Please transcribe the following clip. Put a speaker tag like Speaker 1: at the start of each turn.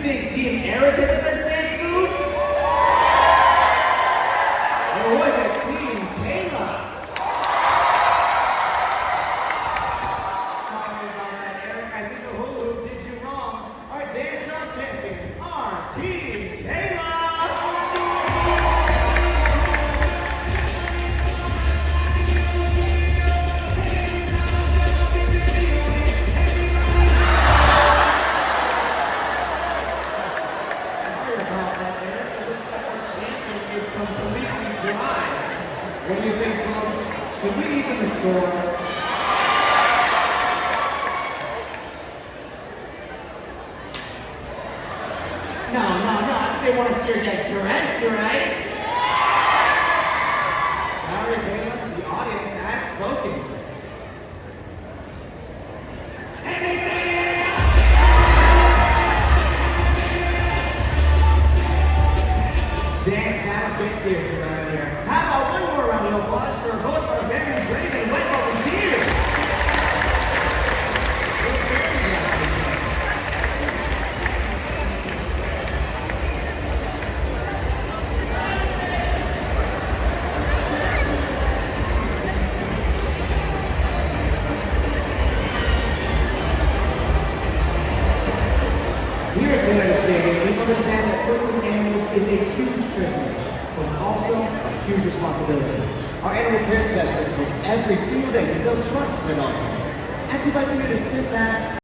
Speaker 1: think Team Eric had the best dance moves? Or was it Team Kayla? Sorry about that, Eric. I think the hula hoop did you wrong. Our dance-off champions are Team Kayla! Completely dry. What do you think, folks? Should we even the score? No, I think they want to see her get drenched, right? Sorry, Kayla, the audience has spoken. Dance battles get fierce around here. How about one more round of applause for both our very brave and wet volunteers? Here at Taylor Stadium, we understand that working with animals is a huge privilege, but it's also a huge responsibility. Our animal care specialists work every single day to build trust with their dogs, and we'd like for you to sit back